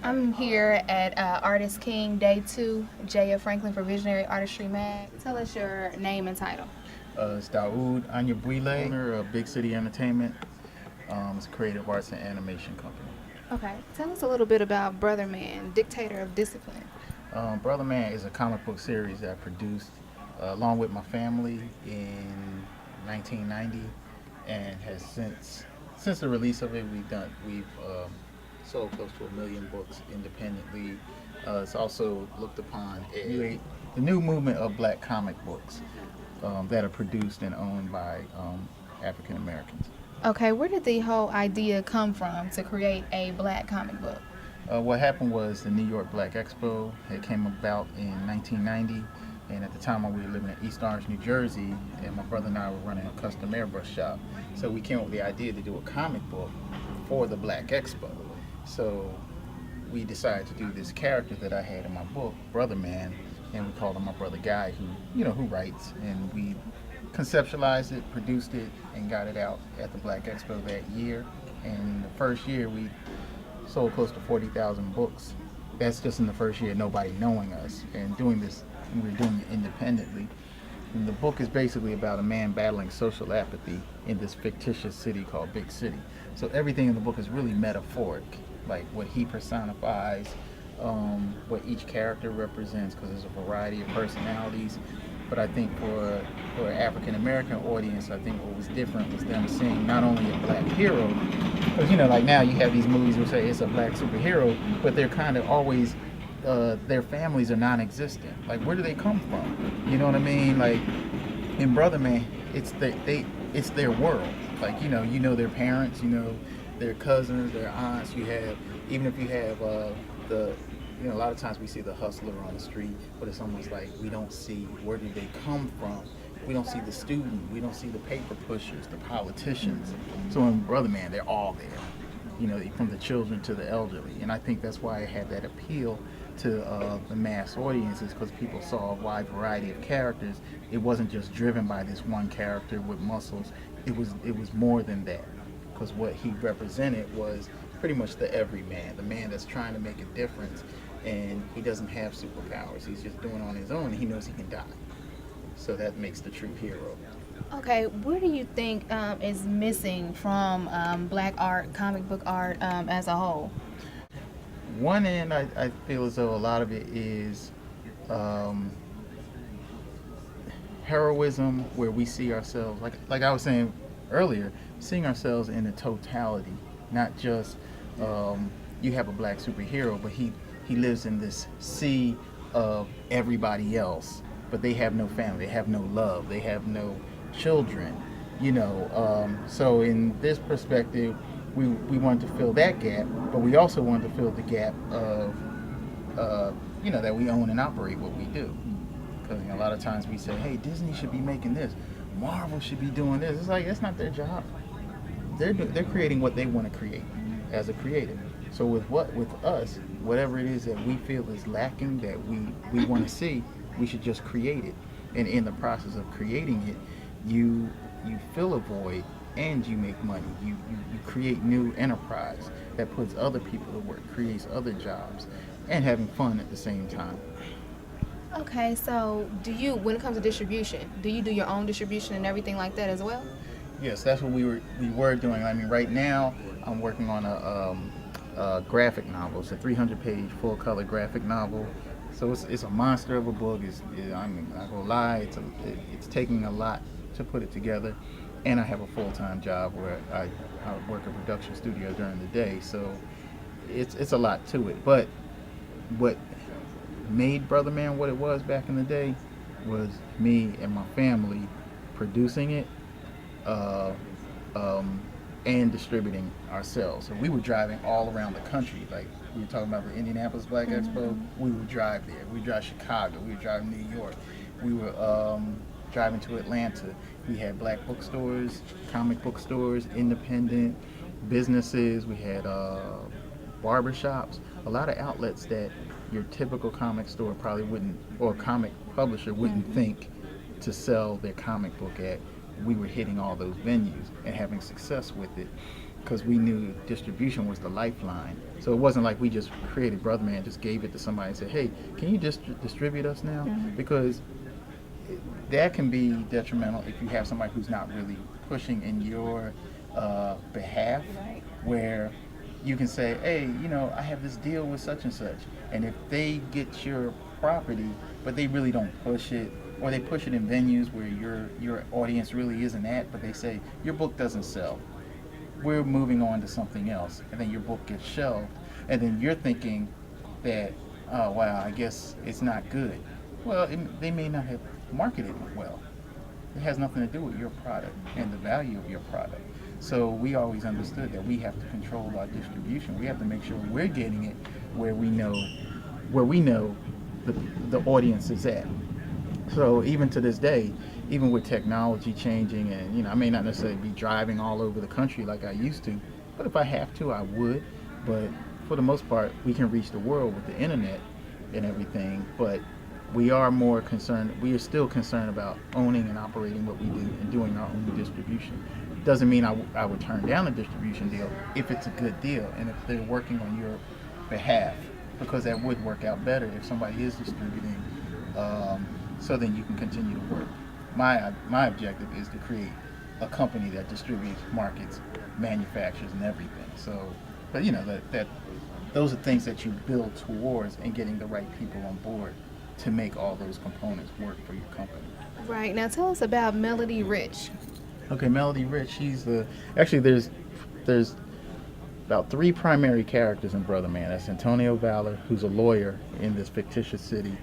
I'm here at Artist King Day 2, Jaya Franklin for Visionary Artistry Mag. Tell us your name and title. It's Dawud, Anyabwile, owner of Big City Entertainment. It's a creative arts and animation company. Okay, tell us a little bit about Brother Man, Dictator of Discipline. Brother Man is a comic book series that I produced along with my family in 1990, and has since the release of it, we've sold close to 1 million books independently. It's also looked upon as the new movement of black comic books that are produced and owned by African Americans. Okay, where did the whole idea come from to create a black comic book? What happened was the New York Black Expo. It came about in 1990, and at the time we were living in East Orange, New Jersey, and my brother and I were running a custom airbrush shop. So we came up with the idea to do a comic book for the Black Expo. So we decided to do this character that I had in my book, Brother Man, and we called him my brother Guy, who writes, and we conceptualized it, produced it, and got it out at the Black Expo that year. And the first year we sold close to 40,000 books. That's just in the first year, nobody knowing us and doing this. We were doing it independently. And the book is basically about a man battling social apathy in this fictitious city called Big City. So everything in the book is really metaphoric, like what he personifies, what each character represents, because there's a variety of personalities. But I think for an African American audience, I think what was different was them seeing not only a black hero, because like now you have these movies which say it's a black superhero, but they're kind of always their families are non-existent. Like, where do they come from? You know what I mean? Like in Brother Man, it's their world. Like their parents, their cousins, their aunts. You have, even if you have a lot of times we see the hustler on the street, but it's almost like we don't see where do they come from. We don't see the student. We don't see the paper pushers, the politicians. So in Brother Man, they're all there. From the children to the elderly. And I think that's why it had that appeal to the mass audiences, because people saw a wide variety of characters. It wasn't just driven by this one character with muscles. It was more than that, because what he represented was pretty much the everyman, the man that's trying to make a difference, and he doesn't have superpowers. He's just doing it on his own, and he knows he can die. So that makes the true hero. Okay, what do you think is missing from black art, comic book art as a whole? One end, I feel as though a lot of it is heroism, where we see ourselves, like I was saying earlier, seeing ourselves in the totality, not just you have a black superhero, but he lives in this sea of everybody else, but they have no family, they have no love, they have no children, so in this perspective, we wanted to fill that gap, but we also wanted to fill the gap of that we own and operate what we do, because a lot of times we say, hey, Disney should be making this, Marvel should be doing this. It's like, that's not their job. They're creating what they want to create as a creative. So with us, whatever it is that we feel is lacking, that we want to see, we should just create it. And in the process of creating it, you fill a void and you make money. You create new enterprise that puts other people to work, creates other jobs, and having fun at the same time. Okay, so when it comes to distribution, do you do your own distribution and everything like that as well? Yes, that's what we were doing. I mean, right now I'm working on a graphic novel. It's a 300-page full-color graphic novel. So it's a monster of a book. I'm not gonna lie, it's taking a lot to put it together, and I have a full-time job where I work a production studio during the day. So it's a lot to it. But what made Brother Man what it was back in the day was me and my family producing it and distributing ourselves. So we were driving all around the country. Like we were talking about the Indianapolis Black Expo, we would drive there. We would drive Chicago. We would drive New York. We were driving to Atlanta. We had black bookstores, comic book stores, independent businesses. We had barbershops, a lot of outlets that your typical comic store probably wouldn't, or comic publisher wouldn't think to sell their comic book at. We were hitting all those venues and having success with it. because we knew distribution was the lifeline. So it wasn't like we just created Brother Man, just gave it to somebody and said, hey, can you just distribute us now? Because that can be detrimental if you have somebody who's not really pushing in your behalf, where you can say, hey, I have this deal with such and such, and if they get your property but they really don't push it, or they push it in venues where your audience really isn't at, but they say your book doesn't sell, we're moving on to something else, and then your book gets shelved, and then you're thinking that, oh wow, I guess it's not good. Well, they may not have marketed it well. It has nothing to do with your product and the value of your product. So we always understood that we have to control our distribution. We have to make sure we're getting it where we know the audience is at. So even to this day, even with technology changing, and I may not necessarily be driving all over the country like I used to, but if I have to, I would. But for the most part, we can reach the world with the internet and everything. But we are more concerned. We are still concerned about owning and operating what we do and doing our own distribution. Doesn't mean I would turn down a distribution deal if it's a good deal and if they're working on your behalf, because that would work out better if somebody is distributing. So then you can continue to work. My objective is to create a company that distributes, markets, manufactures, and everything. So, but that those are things that you build towards, and getting the right people on board to make all those components work for your company. Right. Now tell us about Melody Rich. Okay, Melody Rich. There's about 3 primary characters in Brother Man. That's Antonio Valor, who's a lawyer in this fictitious city.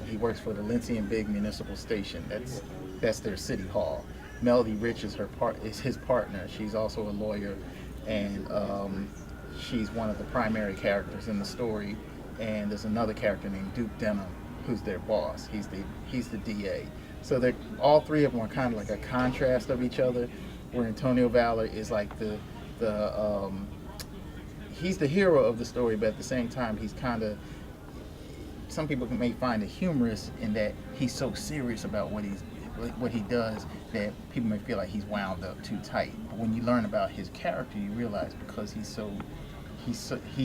He works for the Lindsay and Big Municipal Station. That's their city hall. Melody Rich is his partner. She's also a lawyer, and she's one of the primary characters in the story. And there's another character named Duke Denham, who's their boss. He's the DA. So all 3 of them are kind of like a contrast of each other, where Antonio Valor is like he's the hero of the story, but at the same time he's kind of, some people may find it humorous in that he's so serious about what he does that people may feel like he's wound up too tight. But when you learn about his character, you realize because he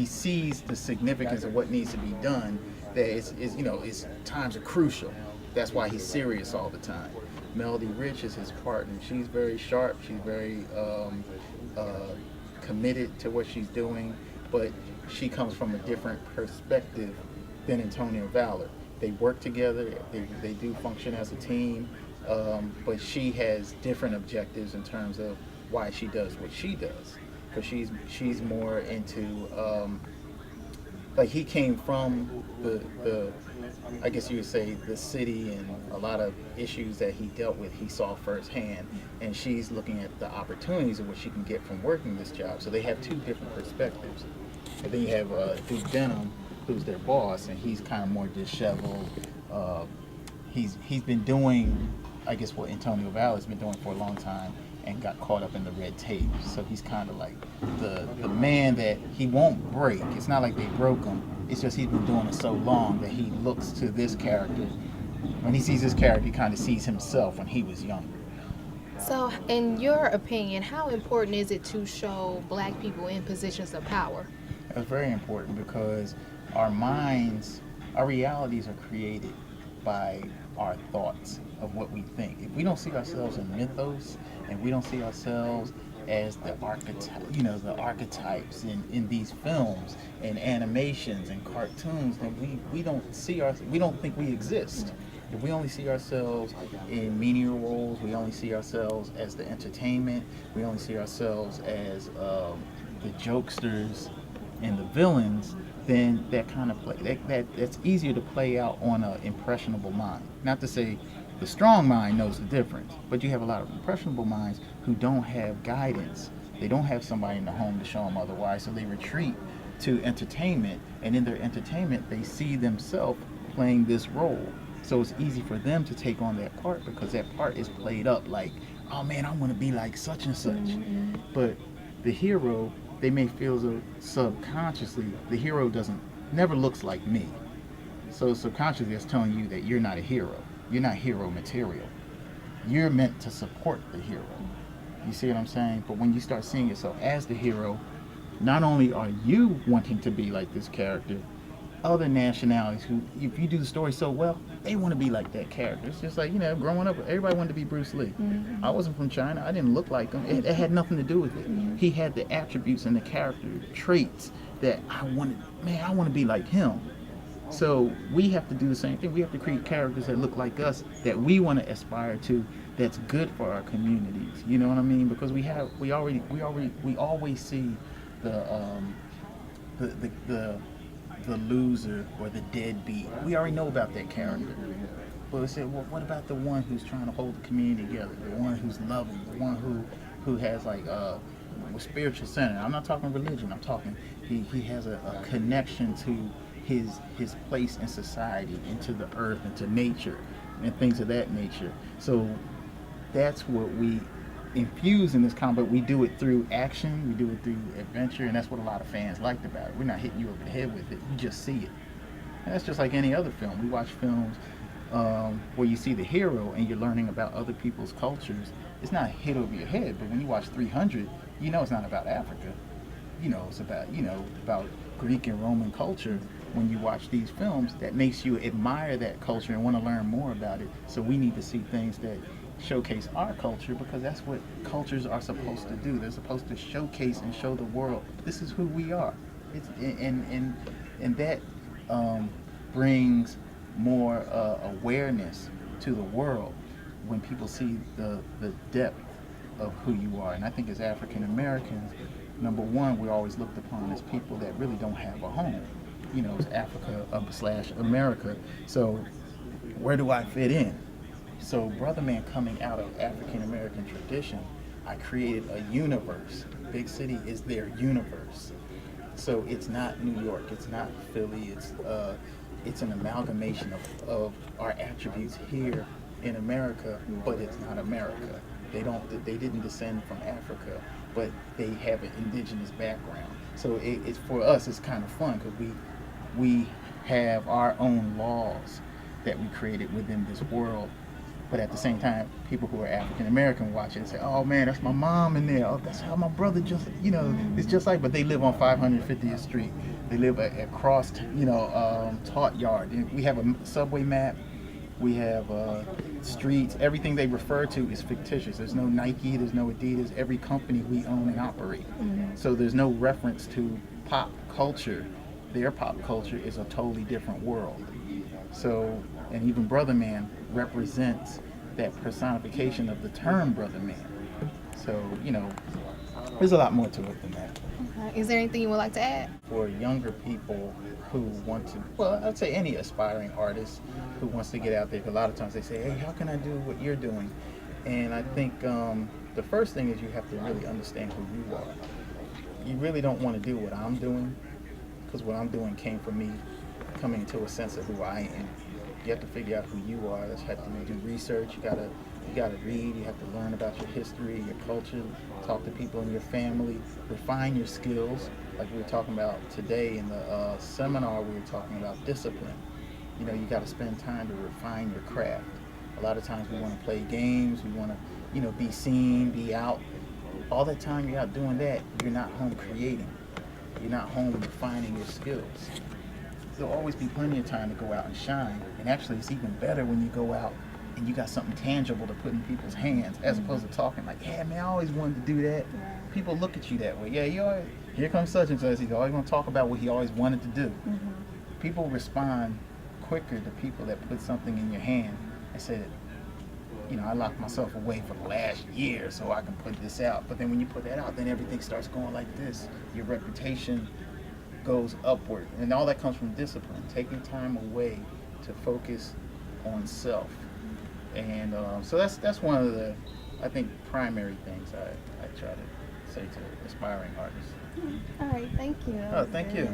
sees the significance of what needs to be done, that times are crucial. That's why he's serious all the time. Melody Rich is his partner. She's very sharp. She's very committed to what she's doing, but she comes from a different perspective than Antonio Valor. They work together. They do function as a team, but she has different objectives in terms of why she does what she does. Because she's more into like, he came from the I guess you would say the city, and a lot of issues that he dealt with he saw firsthand, and she's looking at the opportunities of what she can get from working this job. So they have 2 different perspectives. And then you have Duke Denham, who's their boss, and he's kind of more disheveled. He's been doing, I guess, what Antonio Valor's been doing for a long time, and got caught up in the red tape. So he's kind of like the man that he won't break. It's not like they broke him. It's just he's been doing it so long that he looks to this character. When he sees this character, he kind of sees himself when he was younger. So, in your opinion, how important is it to show Black people in positions of power? That's very important, because our realities are created by our thoughts of what we think. If we don't see ourselves in mythos, and we don't see ourselves as the archetypes in these films and animations and cartoons, then we don't think we exist. If we only see ourselves in menial roles, we only see ourselves as the entertainment, we only see ourselves as the jokesters and the villains, then that kind of that's easier to play out on an impressionable mind. Not to say the strong mind knows the difference, but you have a lot of impressionable minds who don't have guidance. They don't have somebody in the home to show them otherwise, so they retreat to entertainment, and in their entertainment they see themselves playing this role. So it's easy for them to take on that part, because that part is played up like, oh man, I want to be like such and such. Mm-hmm. But the hero, they may feel subconsciously, the hero never looks like me. So subconsciously it's telling you that you're not a hero. You're not hero material. You're meant to support the hero. You see what I'm saying? But when you start seeing yourself as the hero, not only are you wanting to be like this character, other nationalities who, if you do the story so well, they want to be like that character. It's just like, you know, growing up, everybody wanted to be Bruce Lee. I wasn't from China. I didn't look like him. It had nothing to do with it. He had the attributes and the character traits that I wanted. Man, I want to be like him. So we have to do the same thing. We have to create characters that look like us, that we want to aspire to, that's good for our communities. You know what I mean? Because we always see the loser or the deadbeat. We already know about that character. But we said, well, what about the one who's trying to hold the community together? The one who's loving, the one who has like a spiritual center. I'm not talking religion. I'm talking he has a connection to his place in society, into the earth, into nature, and things of that nature. So that's what we infuse in this comic. We do it through action, we do it through adventure, and that's what a lot of fans liked about it. We're not hitting you over the head with it, you just see it. And that's just like any other film. We watch films where you see the hero and you're learning about other people's cultures. It's not a hit over your head, but when you watch 300, you know it's not about Africa. You know it's about, about Greek and Roman culture. When you watch these films, that makes you admire that culture and want to learn more about it. So we need to see things that showcase our culture, because that's what cultures are supposed to do. They're supposed to showcase and show the world, this is who we are. And that brings more awareness to the world when people see the depth of who you are. And I think as African Americans, number one, we're always looked upon as people that really don't have a home. It's Africa / America. So where do I fit in? So Brother Man, coming out of African American tradition, I created a universe. Big City is their universe. So it's not New York, it's not Philly, it's an amalgamation of our attributes here in America, but it's not America. They didn't descend from Africa, but they have an indigenous background. So it's for us, it's kind of fun because we have our own laws that we created within this world. But at the same time, people who are African American watch it and say, "Oh man, that's my mom in there. Oh, that's how my brother just, it's just like." But they live on 550th Street. They live across, Taut Yard. We have a subway map. We have streets. Everything they refer to is fictitious. There's no Nike. There's no Adidas. Every company we own and operate. So there's no reference to pop culture. Their pop culture is a totally different world. So, and even Brother Man represents that personification of the term Brother Man. So, there's a lot more to it than that. Okay. Is there anything you would like to add? For younger people who want to, well, I'd say any aspiring artist who wants to get out there, 'cause a lot of times they say, "Hey, how can I do what you're doing?" And I think the first thing is you have to really understand who you are. You really don't want to do what I'm doing, because what I'm doing came from me coming to a sense of who I am. You have to figure out who you are. You have to do research. You gotta read. You have to learn about your history, your culture. Talk to people in your family. Refine your skills. Like we were talking about today in the seminar, we were talking about discipline. You got to spend time to refine your craft. A lot of times we want to play games. We want to, be seen, be out. All that time you're out doing that, you're not home creating. You're not home refining your skills. There'll always be plenty of time to go out and shine. And actually, it's even better when you go out and you got something tangible to put in people's hands, as opposed to talking like, "Yeah, man, I always wanted to do that." People look at you that way. Yeah, here comes such and such. He's always going to talk about what he always wanted to do. People respond quicker to people that put something in your hand and say, I locked myself away for the last year so I can put this out. But then when you put that out, then everything starts going like this. Your reputation goes upward. And all that comes from discipline, taking time away to focus on self. And so that's one of the, I think, primary things I try to say to aspiring artists. All right, thank you. Oh, thank you.